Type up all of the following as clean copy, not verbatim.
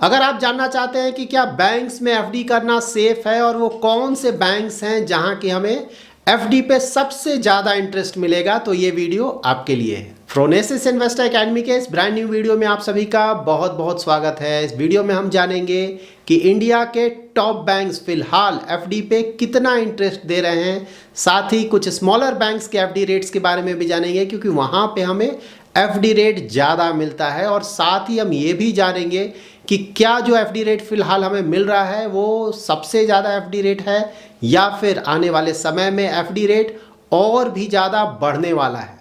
अगर आप जानना चाहते हैं कि क्या बैंक्स में एफडी करना सेफ है और वो कौन से बैंक्स हैं जहां कि हमें एफडी पे सबसे ज़्यादा इंटरेस्ट मिलेगा, तो ये वीडियो आपके लिए है। फ्रोनेसिस इन्वेस्टर एकेडमी के इस ब्रांड न्यू वीडियो में आप सभी का बहुत बहुत स्वागत है। इस वीडियो में हम जानेंगे कि इंडिया के टॉप बैंक्स फिलहाल एफडी पे कितना इंटरेस्ट दे रहे हैं, साथ ही कुछ स्मॉलर बैंक्स के एफडी रेट्स के बारे में भी जानेंगे क्योंकि वहाँ पे हमें एफडी रेट ज़्यादा मिलता है। और साथ ही हम ये भी जानेंगे कि क्या जो एफडी रेट फिलहाल हमें मिल रहा है वो सबसे ज़्यादा एफडी रेट है या फिर आने वाले समय में एफडी रेट और भी ज़्यादा बढ़ने वाला है।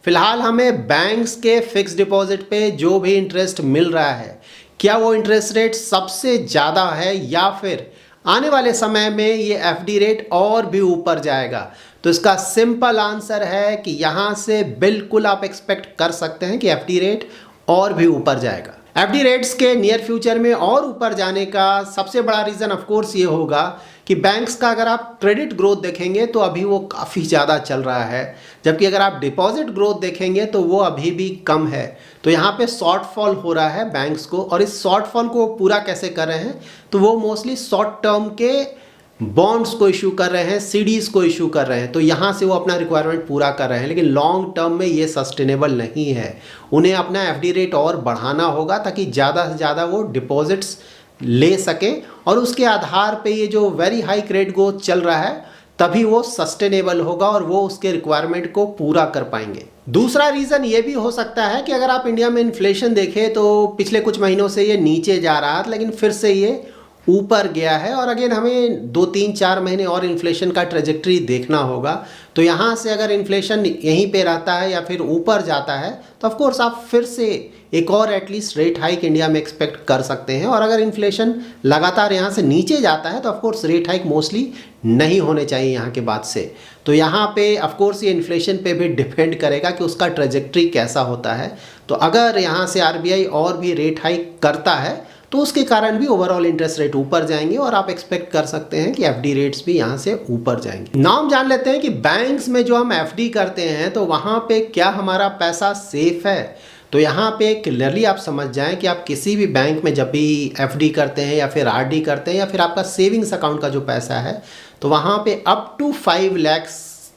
फिलहाल हमें बैंक्स के फिक्स डिपॉजिट पे जो भी इंटरेस्ट मिल रहा है, क्या वो इंटरेस्ट रेट सबसे ज़्यादा है या फिर आने वाले समय में ये एफडी रेट और भी ऊपर जाएगा? तो इसका सिंपल आंसर है कि यहाँ से बिल्कुल आप एक्सपेक्ट कर सकते हैं कि एफडी रेट और भी ऊपर जाएगा। एफडी रेट्स के नियर फ्यूचर में और ऊपर जाने का सबसे बड़ा रीज़न ऑफ कोर्स ये होगा कि बैंक्स का अगर आप क्रेडिट ग्रोथ देखेंगे तो अभी वो काफ़ी ज़्यादा चल रहा है, जबकि अगर आप डिपॉजिट ग्रोथ देखेंगे तो वो अभी भी कम है। तो यहाँ पे शॉर्टफॉल हो रहा है बैंक्स को, और इस शॉर्टफॉल को पूरा कैसे कर रहे हैं? तो वो मोस्टली शॉर्ट टर्म के बॉन्ड्स को इशू कर रहे हैं, सीडीज़ को इशू कर रहे हैं, तो यहाँ से वो अपना रिक्वायरमेंट पूरा कर रहे हैं। लेकिन लॉन्ग टर्म में ये सस्टेनेबल नहीं है, उन्हें अपना एफडी रेट और बढ़ाना होगा ताकि ज़्यादा से ज़्यादा वो डिपॉजिट्स ले सके, और उसके आधार पे ये जो वेरी हाई क्रेडिट ग्रोथ चल रहा है तभी वो सस्टेनेबल होगा और वो उसके रिक्वायरमेंट को पूरा कर पाएंगे। दूसरा रीज़न ये भी हो सकता है कि अगर आप इंडिया में इन्फ्लेशन देखें तो पिछले कुछ महीनों से ये नीचे जा रहा था, लेकिन फिर से ये ऊपर गया है, और अगेन हमें 2-3-4 महीने और इन्फ्लेशन का ट्रेजेक्ट्री देखना होगा। तो यहाँ से अगर इन्फ्लेशन यहीं पे रहता है या फिर ऊपर जाता है तो ऑफ कोर्स आप फिर से एक और एटलीस्ट रेट हाइक इंडिया में एक्सपेक्ट कर सकते हैं। और अगर इन्फ्लेशन लगातार यहाँ से नीचे जाता है तो of course rate hike mostly नहीं होने चाहिए यहाँ के बाद से। तो यहाँ पे ऑफ कोर्स ये इन्फ्लेशन पे भी डिपेंड करेगा कि उसका ट्रेजेक्ट्री कैसा होता है। तो अगर यहाँ से आरबीआई और भी रेट हाइक करता है तो उसके कारण भी ओवरऑल इंटरेस्ट रेट ऊपर जाएंगे और आप एक्सपेक्ट कर सकते हैं कि एफडी रेट्स भी यहाँ से ऊपर जाएंगे। नाम जान लेते हैं कि बैंक्स में जो हम एफडी करते हैं तो वहाँ पे क्या हमारा पैसा सेफ है? तो यहाँ पे क्लियरली आप समझ जाएं कि आप किसी भी बैंक में जब भी एफडी करते हैं या फिर आरडी करते हैं या फिर आपका सेविंग्स अकाउंट का जो पैसा है तो वहाँ पे अप टू 5 लाख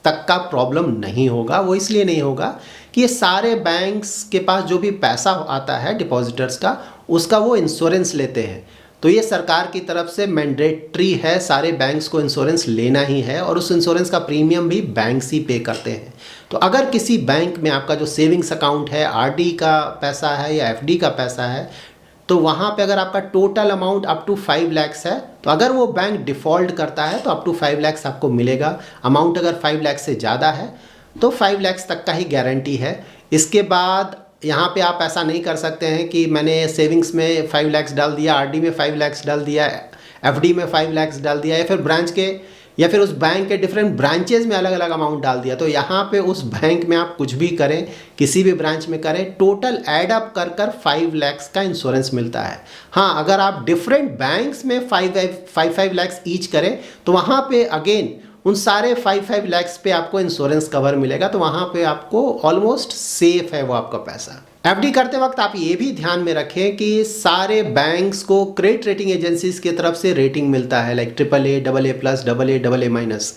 तक का प्रॉब्लम नहीं होगा। वो इसलिए नहीं होगा कि ये सारे बैंक्स के पास जो भी पैसा आता है डिपॉजिटर्स का, उसका वो इंश्योरेंस लेते हैं। तो ये सरकार की तरफ से मैंडेटरी है, सारे बैंक्स को इंश्योरेंस लेना ही है, और उस इंश्योरेंस का प्रीमियम भी बैंक्स ही पे करते हैं। तो अगर किसी बैंक में आपका जो सेविंग्स अकाउंट है, आरडी का पैसा है या एफडी का पैसा है, तो वहाँ पे अगर आपका total amount up to 5 lakhs है तो अगर वो बैंक डिफ़ॉल्ट करता है तो अप टू 5 लाख्स आपको मिलेगा। अमाउंट अगर 5 लाख से ज़्यादा है तो 5 लाख्स तक का ही गारंटी है। इसके बाद यहाँ पे आप ऐसा नहीं कर सकते हैं कि मैंने सेविंग्स में 5 लाख्स डाल दिया, आरडी में 5 लाख्स डाल दिया, एफडी में 5 लाख्स डाल दिया, या फिर ब्रांच के या फिर उस बैंक के डिफरेंट ब्रांचेस में अलग अलग अमाउंट डाल दिया। तो यहाँ पे उस बैंक में आप कुछ भी करें, किसी भी ब्रांच में करें, टोटल ऐड अप कर कर 5 लाख्स का इंश्योरेंस मिलता है। हाँ, अगर आप डिफरेंट बैंक्स में 5 लाख्स ईच करें तो वहाँ पे अगेन उन सारे 5 लाख्स पे आपको इंश्योरेंस कवर मिलेगा। तो वहाँ पे आपको ऑलमोस्ट सेफ है वो आपका पैसा। एफडी करते वक्त आप ये भी ध्यान में रखें कि सारे बैंक्स को क्रेडिट रेटिंग एजेंसीज की तरफ से रेटिंग मिलता है, like AAA, AA+, AA, AA-।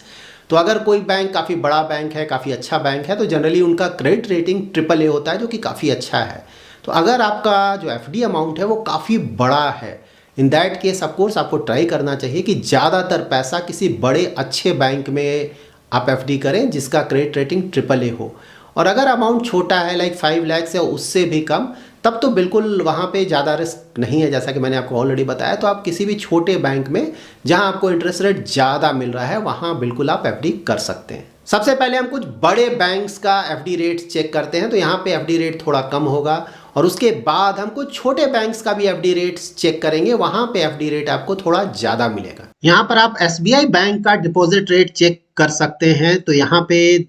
तो अगर कोई बैंक काफ़ी बड़ा बैंक है, काफ़ी अच्छा बैंक है, तो जनरली उनका क्रेडिट रेटिंग AAA होता है, जो कि काफ़ी अच्छा है। तो अगर आपका जो एफडी अमाउंट है वो काफ़ी बड़ा है, इन दैट केस ऑफकोर्स आपको ट्राई करना चाहिए कि ज़्यादातर पैसा किसी बड़े अच्छे बैंक में आप एफडी करें जिसका क्रेडिट रेटिंग AAA हो। और अगर अमाउंट छोटा है लाइक 5 लाख या उससे भी कम, तब तो बिल्कुल वहाँ पे ज़्यादा रिस्क नहीं है, जैसा कि मैंने आपको ऑलरेडी बताया। तो आप किसी भी छोटे बैंक में जहाँ आपको इंटरेस्ट रेट ज़्यादा मिल रहा है वहाँ बिल्कुल आप एफडी कर सकते हैं। सबसे पहले हम कुछ बड़े बैंक्स का एफडी रेट चेक करते हैं, तो यहाँ पे एफडी रेट थोड़ा कम होगा, और उसके बाद हम कुछ छोटे बैंक्स का भी एफडी रेट्स चेक करेंगे, वहाँ पे एफडी रेट आपको थोड़ा ज़्यादा मिलेगा। यहाँ पर आप एसबीआई बैंक का डिपॉजिट रेट चेक कर सकते हैं। तो यहाँ पे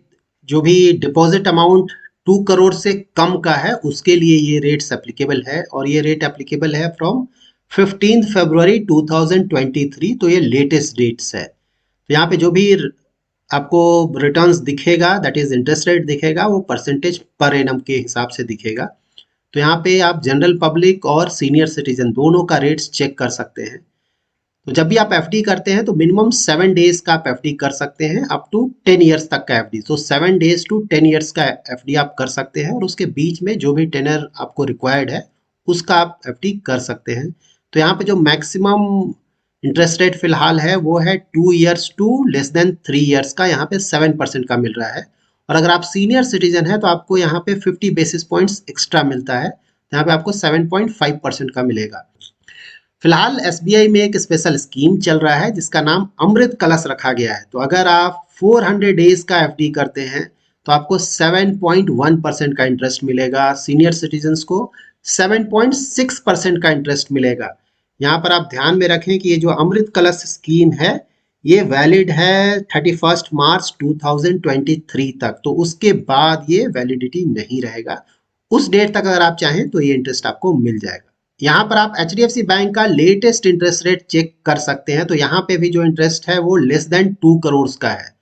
जो भी डिपॉजिट अमाउंट 2 करोड़ से कम का है उसके लिए ये रेट्स एप्लीकेबल है, और ये रेट एप्लीकेबल है फ्रॉम 15 फरवरी 2023। तो ये लेटेस्ट डेट्स है। तो यहाँ पे जो भी आपको रिटर्न्स दिखेगा, दैट इज इंटरेस्ट रेट दिखेगा, वो परसेंटेज पर एनम के हिसाब से दिखेगा। तो यहाँ पे आप जनरल पब्लिक और सीनियर सिटीजन दोनों का रेट्स चेक कर सकते हैं। तो जब भी आप एफडी करते हैं तो मिनिमम 7 डेज का आप एफडी कर सकते हैं, अप टू 10 ईयर्स तक का एफडी। तो 7 डेज टू 10 ईयर्स का एफडी आप कर सकते हैं और उसके बीच में जो भी टेनर आपको रिक्वायर्ड है उसका आप एफडी कर सकते हैं। तो यहाँ पे जो मैक्सिमम इंटरेस्ट रेट फिलहाल है वो है 2 years to less than 3 years का, यहाँ पे 7% का मिल रहा है। और अगर आप सीनियर सिटीजन है तो आपको यहाँ पे 50 बेसिस पॉइंट्स एक्स्ट्रा मिलता है, यहाँ पे आपको 7.5% का मिलेगा। फिलहाल एसबीआई में एक स्पेशल स्कीम चल रहा है जिसका नाम अमृत कलश रखा गया है। तो अगर आप 400 डेज का एफडी करते हैं तो आपको 7.1% का इंटरेस्ट मिलेगा। सीनियर सिटीजन्स को 7.6% का इंटरेस्ट मिलेगा। यहाँ पर आप ध्यान में रखें कि ये जो अमृत कलश स्कीम है ये वैलिड है 31 मार्च 2023 तक, तो उसके बाद ये वैलिडिटी नहीं रहेगा। उस डेट तक अगर आप चाहें तो ये इंटरेस्ट आपको मिल जाएगा। यहाँ पर आप HDFC बैंक का लेटेस्ट इंटरेस्ट रेट चेक कर सकते हैं। तो यहाँ पे भी जो इंटरेस्ट है वो लेस देन 2 करोड़ का है।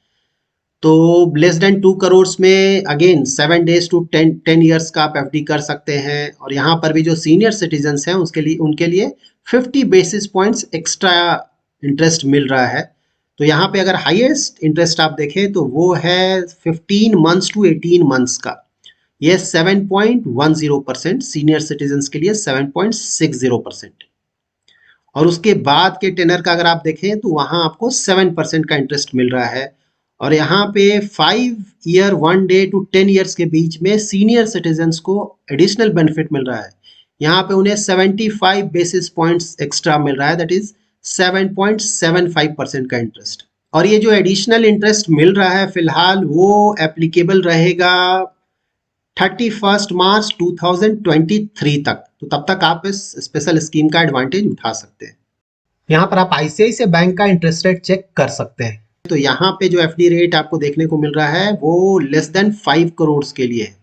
तो लेस देन 2 करोड़ में अगेन 7 डेज टू 10 ईयर्स का आप एफडी कर सकते हैं। और यहाँ पर भी जो सीनियर सिटीजन्स हैं उनके लिए 50 बेसिस पॉइंट्स एक्स्ट्रा इंटरेस्ट मिल रहा है। तो यहाँ पे अगर हाईएस्ट इंटरेस्ट आप देखें तो वो है 15 मंथ्स टू 18 मंथ्स का, ये 7.10%, सीनियर सिटीजन्स के लिए 7.60%। और उसके बाद के टेनर का अगर आप देखें तो वहां आपको 7% का इंटरेस्ट मिल रहा है। और यहाँ पे 5 ईयर 1 डे टू 10 ईयर्स के बीच में सीनियर सिटीजन्स को एडिशनल बेनिफिट मिल रहा है। यहाँ पे उन्हें 75 बेसिस पॉइंट्स एक्स्ट्रा मिल रहा है, दैट इज 7.75% का इंटरेस्ट। और ये जो एडिशनल इंटरेस्ट मिल रहा है फिलहाल वो एप्लीकेबल रहेगा 31 मार्च 2023 तक। तो तब तक आप इस स्पेशल स्कीम का एडवांटेज उठा सकते हैं। यहाँ पर आप आईसीआईसीआई बैंक का इंटरेस्ट रेट चेक कर सकते हैं। तो यहाँ पे जो एफडी रेट आपको देखने को मिल रहा है वो लेस देन 5 करोड़ के लिए है।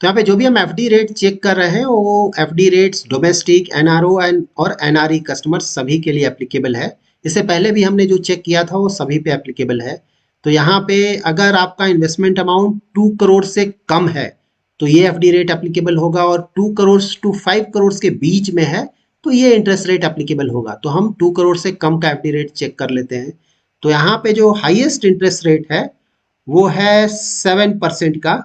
तो यहाँ पे जो भी हम एफडी रेट चेक कर रहे हैं वो एफडी रेट्स डोमेस्टिक, एनआरओ और एनआरई कस्टमर सभी के लिए एप्लीकेबल है। इससे पहले भी हमने जो चेक किया था वो सभी पे एप्लीकेबल है। तो यहाँ पे अगर आपका इन्वेस्टमेंट अमाउंट 2 करोड़ से कम है तो ये एफडी रेट एप्लीकेबल होगा, और 2 करोड़ टू 5 करोड़ के बीच में है तो ये इंटरेस्ट रेट एप्लीकेबल होगा। तो हम 2 करोड़ से कम का एफडी रेट चेक कर लेते हैं। तो यहाँ पे जो हाईएस्ट इंटरेस्ट रेट है वो है 7% का,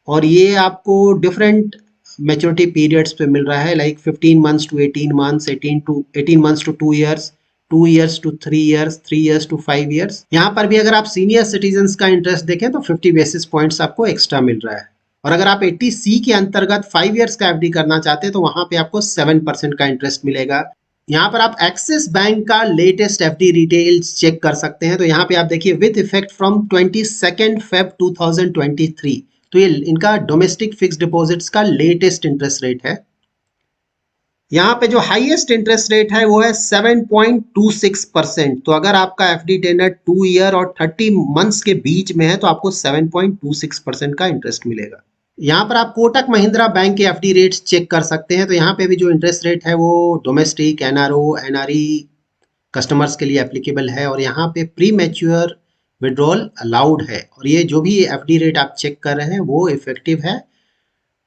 और ये आपको डिफरेंट मैच्योरिटी पीरियड्स पे मिल रहा है, like 15 months to 18 months, 18 months to 2 years, 2 years to 3 years, 3 years to 5 years. यहाँ पर भी अगर आप सीनियर सिटीजन्स का इंटरेस्ट देखें तो 50 बेसिस पॉइंट्स आपको एक्स्ट्रा मिल रहा है। और अगर आप 80C के अंतर्गत 5 ईयर्स का एफडी करना चाहते हैं तो वहां पे आपको 7% का इंटरेस्ट मिलेगा। यहाँ पर आप एक्सिस बैंक का लेटेस्ट एफडी डिटेल्स चेक कर सकते हैं। तो यहाँ पे आप देखिए विद इफेक्ट फ्रॉम 22 फेब 2023, तो ये इनका डोमेस्टिक फिक्स डिपॉजिट्स का लेटेस्ट इंटरेस्ट रेट है। यहाँ पे जो हाईएस्ट इंटरेस्ट रेट है वो है 7.26%। तो अगर आपका एफडी टेनर 2 ईयर और 30 मंथ्स के बीच में है तो आपको 7.26% का इंटरेस्ट मिलेगा। यहाँ पर आप कोटक महिंद्रा बैंक के एफडी रेट्स चेक कर सकते हैं। तो यहाँ पे भी जो इंटरेस्ट रेट है वो डोमेस्टिक, एनआरओ, एनआरई कस्टमर्स के लिए एप्लीकेबल है, और यहाँ पे प्री मैच्योर विड्रॉल अलाउड है। और ये जो भी एफडी रेट आप चेक कर रहे हैं वो इफेक्टिव है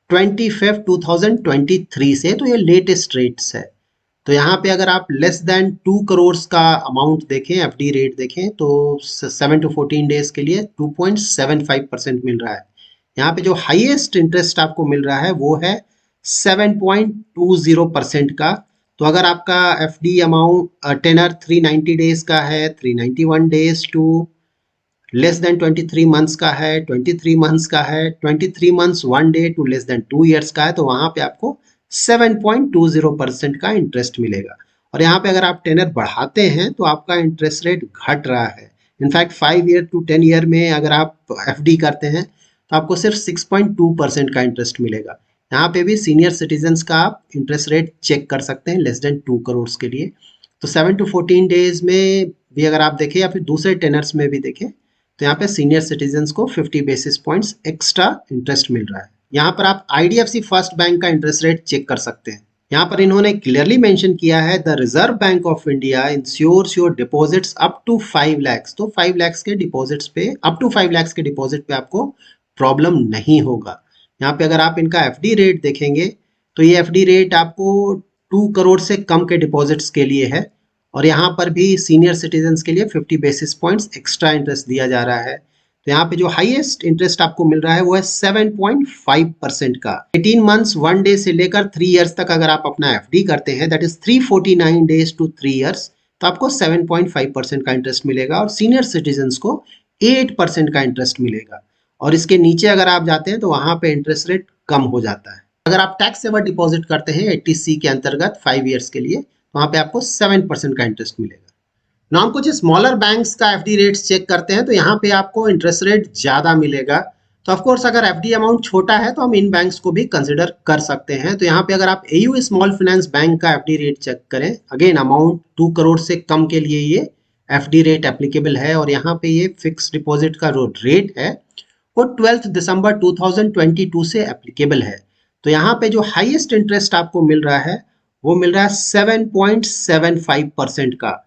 25 2023 से। तो ये लेटेस्ट रेट्स है। तो यहाँ पे अगर आप लेस देन 2 करोड़ का अमाउंट देखें, एफडी रेट देखें, तो 7 to 14 डेज के लिए 2.75% मिल रहा है। यहाँ पे जो हाईएस्ट इंटरेस्ट आपको मिल रहा है वो है 7.20% का। तो अगर आपका एफडी अमाउंट टेनर 390 डेज का है, 391 days to less than 23 months का है, 23 मंथ्स का है, 23 months 1 day to less than 2 years का है, तो वहां पे आपको 7.20% का इंटरेस्ट मिलेगा। और यहाँ पे अगर आप टेनर बढ़ाते हैं तो आपका इंटरेस्ट रेट घट रहा है। इनफैक्ट 5 ईयर टू 10 ईयर में अगर आप एफडी करते हैं तो आपको सिर्फ 6.2% का इंटरेस्ट मिलेगा। यहाँ पे भी सीनियर सिटीजन्स का आप इंटरेस्ट रेट चेक कर सकते हैं लेस देन 2 करोड़ के लिए। तो 7 to 14 डेज में भी अगर आप देखें या फिर दूसरे टेनर्स में भी देखें तो यहाँ पे सीनियर सिटीजन्स को 50 बेसिस पॉइंट्स एक्स्ट्रा इंटरेस्ट मिल रहा है। यहाँ पर आप IDFC फर्स्ट बैंक का इंटरेस्ट रेट चेक कर सकते हैं। यहाँ पर इन्होंने क्लियरली मेंशन किया है the reserve bank of India insures your deposits up to 5 lakh. तो 5 लाख के डिपॉजिट्स पे, अप टू 5 लाख के डिपॉजिट पे आपको प्रॉब्लम नहीं होगा। यहाँ पे अगर आप इनका एफडी रेट देखेंगे तो ये एफडी रेट आपको 2 करोड़ से कम के डिपॉजिट्स के लिए है और यहाँ पर भी सीनियर सिटीजन्स के लिए 50 बेसिस पॉइंट्स एक्स्ट्रा इंटरेस्ट दिया जा रहा है। तो यहाँ पे जो हाईएस्ट इंटरेस्ट आपको मिल रहा है वो है 7.5% का। 18 मंथ्स 1 डे से लेकर 3 इयर्स तक अगर आप अपना एफडी करते हैं, that is 349 days to 3 years, तो आपको 7.5% का इंटरेस्ट मिलेगा और सीनियर सिटीजन्स को 8% का इंटरेस्ट मिलेगा। और इसके नीचे अगर आप जाते हैं तो वहां पे इंटरेस्ट रेट कम हो जाता है। अगर आप टैक्स सेवर डिपॉजिट करते हैं 80C के अंतर्गत 5 इयर्स के लिए, तो वहां पे आपको 7% का इंटरेस्ट मिलेगा। ना हम कुछ स्मॉलर बैंक्स का एफडी रेट्स चेक करते हैं तो यहाँ पे आपको इंटरेस्ट रेट ज़्यादा मिलेगा। तो ऑफ कोर्स अगर एफडी अमाउंट छोटा है तो हम इन बैंक्स को भी कंसिडर कर सकते हैं। तो यहाँ पे अगर आप एयू स्मॉल फाइनेंस बैंक का एफडी रेट चेक करें, अगेन अमाउंट 2 करोड़ से कम के लिए ये एफडी रेट एप्लीकेबल है और यहाँ पे ये फिक्स डिपॉजिट का जो रेट है वो 12 दिसंबर 2022 से एप्लीकेबल है। तो यहाँ पे जो हाईएस्ट इंटरेस्ट आपको मिल रहा है वो मिल रहा है 7.75% का।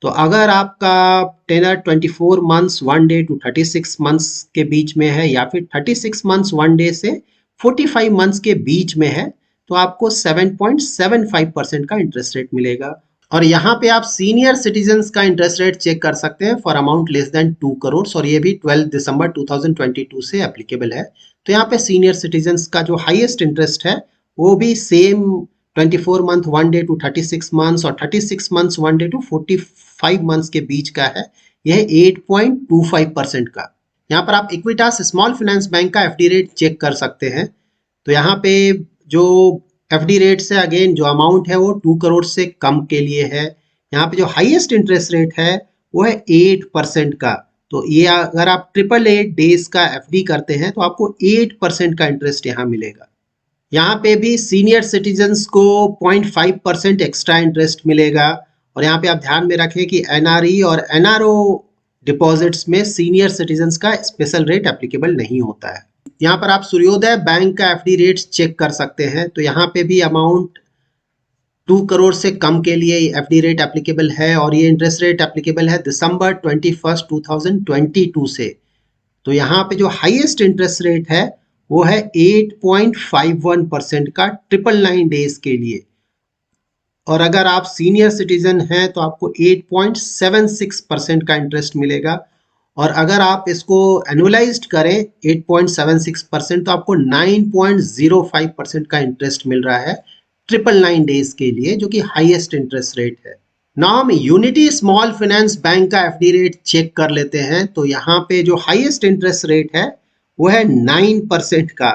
तो अगर आपका tenor 24 months 1 day to 36 months के बीच में है या फिर 36 मंथ्स 1 डे से 45 मंथ्स के बीच में है तो आपको 7.75% का इंटरेस्ट रेट मिलेगा। और यहाँ पे आप सीनियर सिटीजन्स का इंटरेस्ट रेट चेक कर सकते हैं for amount less than 2 crore और ये भी 12 दिसंबर 2022 से एप्लीकेबल है। तो यहाँ पे सीनियर सिटीजन्स का जो हाईएस्ट इंटरेस्ट है वो भी same 24 month 1 day to 36 months और 36 मंथ्स 1 डे टू 45 मंथ्स के बीच का है, यह 8.25% का। यहाँ पर आप इक्विटास स्मॉल फाइनेंस बैंक का एफडी रेट चेक कर सकते हैं। तो यहाँ पे जो एफडी रेट से अगेन जो अमाउंट है वो 2 करोड़ से कम के लिए है। यहाँ पे जो हाईएस्ट इंटरेस्ट रेट है वो है 8% का। तो ये अगर आप 888 डेज का एफडी करते हैं तो आपको 8% का इंटरेस्ट यहाँ मिलेगा। यहाँ पे भी सीनियर सिटीजन्स को 0.5% एक्स्ट्रा इंटरेस्ट मिलेगा और यहाँ पे आप ध्यान में रखें कि एनआरई और एनआरओ डिपॉजिट्स में सीनियर सिटीजन्स का स्पेशल रेट एप्लीकेबल नहीं होता है। यहाँ पर आप सूर्योदय बैंक का एफडी रेट्स चेक कर सकते हैं। तो यहाँ पे भी अमाउंट 2 करोड़ से कम के लिए एफडी रेट एप्लीकेबल है और ये इंटरेस्ट रेट एप्लीकेबल है दिसंबर 21, 2022 से। तो यहाँ पे जो हाईएस्ट इंटरेस्ट रेट है वो है 8.51% का 999 डेज के लिए और अगर आप सीनियर सिटीजन हैं तो आपको 8.76% का इंटरेस्ट मिलेगा और अगर आप इसको एनुअलाइज्ड करें 8.76% तो आपको 9.05% का इंटरेस्ट मिल रहा है 999 डेज के लिए, जो कि हाईएस्ट इंटरेस्ट रेट है। नाउ हम यूनिटी स्मॉल फाइनेंस बैंक का एफडी रेट चेक कर लेते हैं। तो यहाँ पे जो हाईएस्ट इंटरेस्ट रेट है वो है 9% का।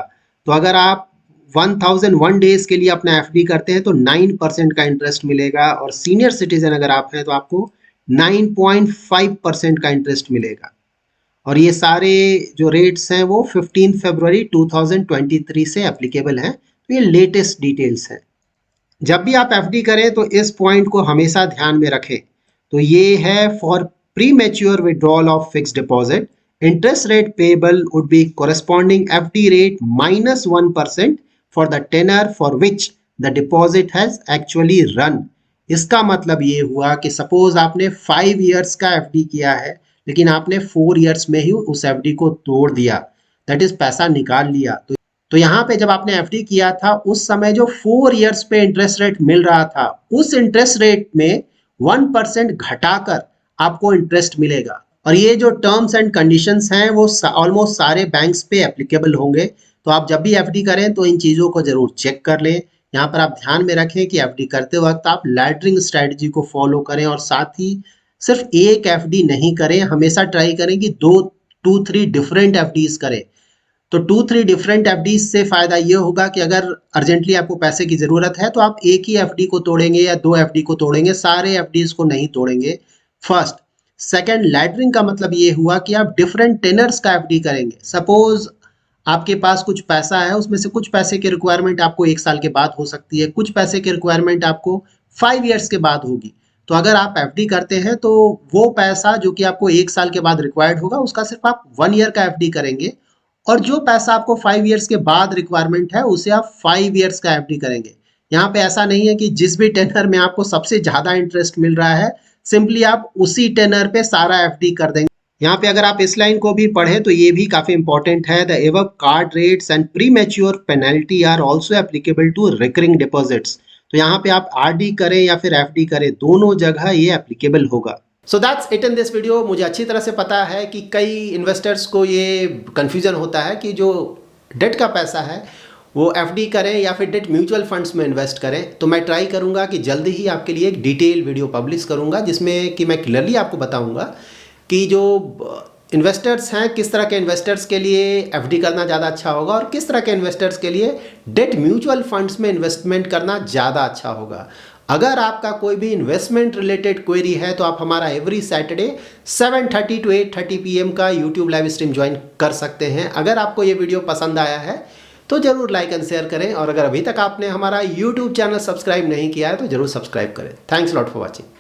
तो अगर आप 1001 डेज के लिए अपना एफडी करते हैं तो 9% का इंटरेस्ट मिलेगा और सीनियर सिटीजन अगर आप हैं तो आपको 9.5% का इंटरेस्ट मिलेगा। और ये सारे जो रेट्स हैं वो 15 फरवरी 2023 से एप्लीकेबल हैं। तो ये लेटेस्ट डिटेल्स हैं। जब भी आप एफडी करें तो इस पॉइंट को हमेशा ध्यान में रखें। तो ये है for premature withdrawal of fixed deposit, interest rate payable would be corresponding FD rate -1% for the tenor for which the deposit has actually run. इसका मतलब ये हुआ कि सपोज आपने 5 इयर्स का एफडी किया है लेकिन आपने 4 इयर्स में ही उस एफडी को तोड़ दिया, दैट इज पैसा निकाल लिया। तो यहाँ पे जब आपने एफडी किया था उस समय जो 4 इयर्स पे इंटरेस्ट रेट मिल रहा था उस इंटरेस्ट रेट में 1% घटाकर आपको इंटरेस्ट मिलेगा। और ये जो टर्म्स एंड कंडीशंस हैं वो ऑलमोस्ट सारे बैंक्स पे एप्लीकेबल होंगे। तो आप जब भी एफडी करें तो इन चीज़ों को जरूर चेक कर लें। यहाँ पर आप ध्यान में रखें कि एफडी करते वक्त आप लैडरिंग स्ट्रेटजी को फॉलो करें और साथ ही सिर्फ एक एफडी नहीं करें, हमेशा ट्राई करें कि 2-3 डिफरेंट एफडीज करें। तो 2-3 डिफरेंट एफडी से फायदा ये होगा कि अगर अर्जेंटली आपको पैसे की जरूरत है तो आप एक ही एफडी को तोड़ेंगे या 2 एफडी को तोड़ेंगे, सारे एफडीज को नहीं तोड़ेंगे। फर्स्ट। सेकंड, लैडरिंग का मतलब ये हुआ कि आप डिफरेंट टेनर्स का एफडी करेंगे। सपोज आपके पास कुछ पैसा है, उसमें से कुछ पैसे की रिक्वायरमेंट आपको 1 साल के बाद हो सकती है, कुछ पैसे की रिक्वायरमेंट आपको 5 इयर्स के बाद होगी। तो अगर आप एफडी करते हैं तो वो पैसा जो कि आपको 1 साल के बाद रिक्वायर्ड होगा उसका सिर्फ आप 1 ईयर का एफडी करेंगे और जो पैसा आपको 5 इयर्स के बाद रिक्वायरमेंट है उसे आप 5 इयर्स का एफडी करेंगे। यहाँ पे ऐसा नहीं है कि जिस भी टेनर में आपको सबसे ज्यादा इंटरेस्ट मिल रहा है सिंपली आप उसी टेनर पे सारा एफडी कर देंगे। यहाँ पे अगर आप इस लाइन को भी पढ़े तो ये भी काफी इंपॉर्टेंट है। The above card rates and premature penalty are also applicable to recurring deposits. तो यहाँ पे आप आरडी करें या फिर एफडी करें, दोनों जगह ये एप्लीकेबल होगा। So that's it in this video. मुझे अच्छी तरह से पता है कि कई इन्वेस्टर्स को ये कंफ्यूजन होता है कि जो डेट का पैसा है वो एफडी करें या फिर डेट म्यूचुअल फंड्स में इन्वेस्ट करें। तो मैं ट्राई करूंगा कि जल्दी ही आपके लिए एक डिटेल वीडियो पब्लिश करूंगा जिसमें कि मैं क्लियरली आपको बताऊंगा कि जो इन्वेस्टर्स हैं किस तरह के इन्वेस्टर्स के लिए एफडी करना ज़्यादा अच्छा होगा और किस तरह के इन्वेस्टर्स के लिए डेट म्यूचुअल फंड्स में इन्वेस्टमेंट करना ज़्यादा अच्छा होगा। अगर आपका कोई भी इन्वेस्टमेंट रिलेटेड क्वेरी है तो आप हमारा एवरी सैटरडे 7:30 to 8:30 PM का यूट्यूब लाइव स्ट्रीम ज्वाइन कर सकते हैं। अगर आपको ये वीडियो पसंद आया है तो ज़रूर लाइक एंड शेयर करें और अगर अभी तक आपने हमारा यूट्यूब चैनल सब्सक्राइब नहीं किया है तो ज़रूर सब्सक्राइब करें। Thanks lot for watching.